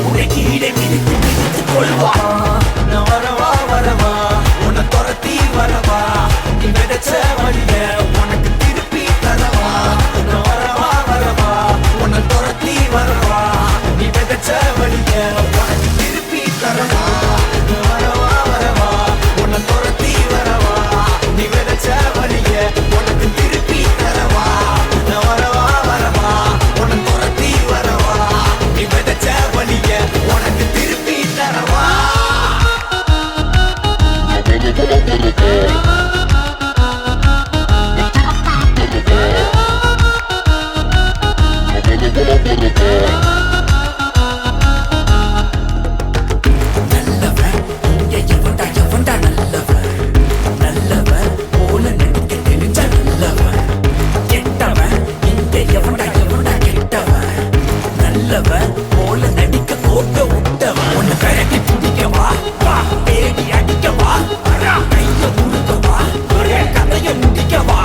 உன்னை கீழே மிதித்து மிதித்து கொள்வா. நான் வரவா வரவா உன்னை துரத்தி வரவா, நீ விதைச்ச வழிய உனக்கு திருப்பி தரவா. நான் வரவா வரவா உன்னை துரத்தி வரவா, நீ விதைச்ச வழிய உனக்கு திருப்பி தரவா. நான் வரவா வரவா உன்னை துரத்தி வரவா, நீ விதைச்ச வழிய உனக்கு திருப்பி தரவா. நான் வரவா வரவா உன்னை துரத்தி வரவா, நீ விதைச்ச வழிய உனக்கு திருப்பி தரவா. நல்லவன் இங்க எவன்டா எவன்டா நல்லவன், நல்லவன் போல நடிக்க தெரிஞ்ச நல்லவன். கெட்டவன் இங்க எவன்டா எவன்டா கெட்டவன், நல்லவன் போல நடிக்க கோக்க விட்டவன். உன்னை கரட்டி பிடிக்கவா வா, தேடி அடிக்கவா, கைய முழுக்கவா, கதைய முடிக்கவா,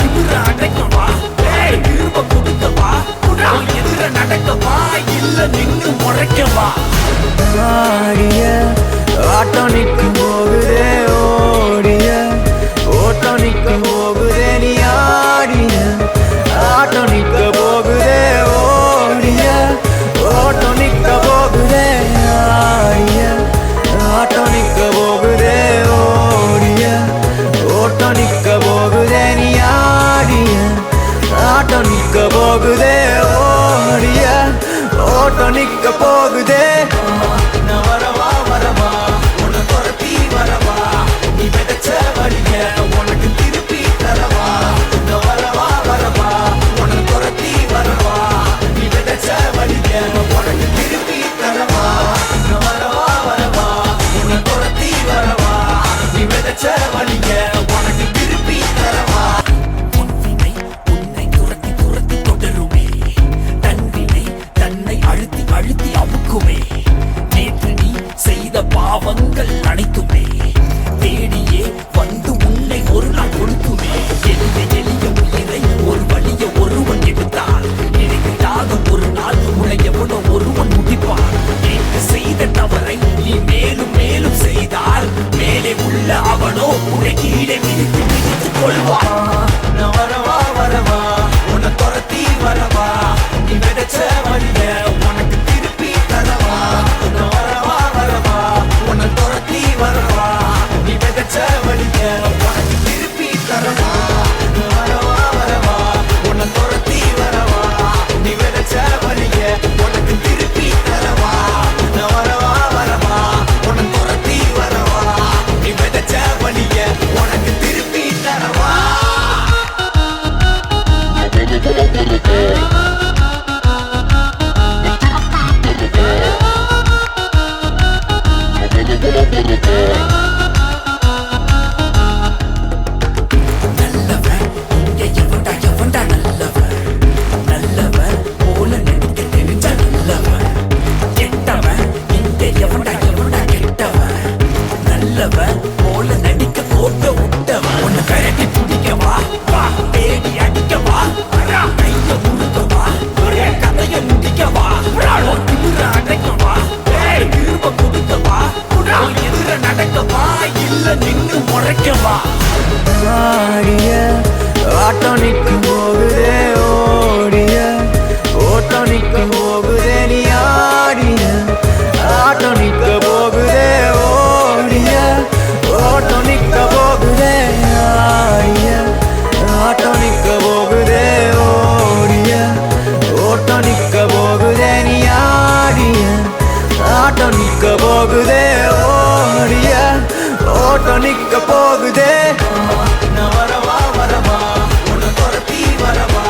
திமிர அடைக்கவா, திரும்ப கொடுக்கவா, எதிர நடக்கவா, இல்ல நின்று முறைக்கவா. ஆடிய ஆட்டம் நிற்கும் போகுதே, ஓடிய ஓட்டம் நிற்கும் போகுதே, நீ ஆடிய ஆட்டம் நிற்க போகுதே, ஓடிய ஓட்டம் நிற்க போகுதே. ஆடிய ஆட்டம் நிற்க போகுதே, ஓடிய ஓட்டம் நிற்க போகுதே, நீ ஆடிய ஆட்டம் நிற்க போகுதே, ஓடிய ஓட்டம் நிற்க போகுதே. நான் வரவா வரவா உன்னை துரத்தி வரவா, நீ விதைச்ச வழிய உனக்கு திருப்பி தரவா. நான் வரவா வரவா உன்னை துரத்தி வரவா, நீ விதைச்ச வழிய உனக்கு திருப்பி தரவா. நான் வரவா வரவா உன்னை துரத்தி வரவா, நீ விதைச்ச வழிய உனக்கு திருப்பி தரவா. உன்வினை உன்னை துரத்தி துரத்தி தொடருமே, தன்வினை தன்னை அழுத்தி அழுத்தி அமுக்குமே. நேற்று நீ செய்த பாவங்கள் அனைத்துமே தேடியே வந்து உன்னை ஒரு நாள் கொடுக்குமே. எளிய எளிய உயிரை ஒரு வழிய ஒருவன் எடுத்தால், நினைக்காத ஒரு நாள் உன்னை எவனோ ஒருவன் முடிப்பான். நேற்று செய்த தவறை நீ மேலும் மேலும் செய்தால், மேலே உள்ள அவனோ உன்னை கீழே மிதித்து மிதித்து கொள்வா. நான் வரவா வரவா உன்னை துரத்தி வரவா, நீ விதைச்ச வழிய உனக்கு திருப்பி தரவா. நான் வரவா வரவா உன்னை துரத்தி வரவா, நீ விதைச்ச வழிய உனக்கு திருப்பி தரவா. நான் வரவா வரவா உன்னை துரத்தி வரவா, நீ விதைச்ச வழிய உனக்கு திருப்பி தரவா. நான் வரவா வரவா உன்னை துரத்தி வரவா, நீ விதைச்ச வழிய உனக்கு திருப்பி தரவா. நல்லவன் இங்க எவன்டா எவன்டா நல்லவன், நல்லவன் போல நடிக்க தெரிஞ்ச நல்லவன். கெட்டவன் இங்க எவன்டா எவன்டா கெட்டவன், நல்லவன் போல நடிக்க கோக்க விட்டவன். உன்னை கரட்டி பிடிக்கவா வா, தேடி அடிக்கவா, கைய முழுக்கவா, கதைய முடிக்கவா, திமிர அடைக்கவா, திரும்ப கொடுக்கவா, எதிர நடக்கவா, இல்ல நின்று முறைக்கவா. ஆடிய ஆட்டம் நிற்கும் போகுதே, ஓடிய ஓட்டம் நிற்கும் போகுதே, நீ ஆடிய ஆட்டம் நிற்க போகுதே, ஓடிய ஓட்டம் நிற்க போகுதே. ஆடிய ஆட்டம் நிற்க போகுதே, ஓடிய ஓட்டம் நிற்க போகுதே, நீ ஆடிய ஆட்டம் நிற்க போகுதே, ஓடிய ஓட்டம் நிற்க போகுதே. நான் வரவா வரவா உன்னை துரத்தி வரவா,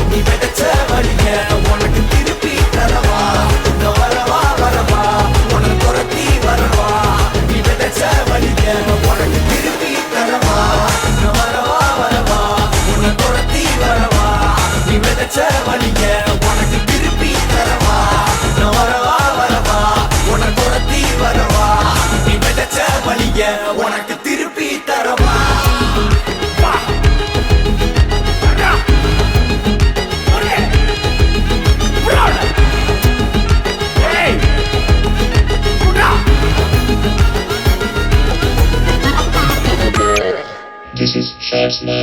நீ விதைச்ச வழிய உனக்கு திருப்பி தரவா. நான் வரவா வரவா உன்னை துரத்தி வரவா, நீ விதைச்ச வழிய உனக்கு திருப்பி தரவா. நான் வரவா வரவா உன்னை துரத்தி வரவா, நீ விதைச்ச வழிய உனக்கு திருப்பி தரவா. நான் வரவா வரவா உன்னை துரத்தி வரவா, நீ விதைச்ச வழிய உனக்கு திருப்பி தரவா.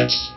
Thank you.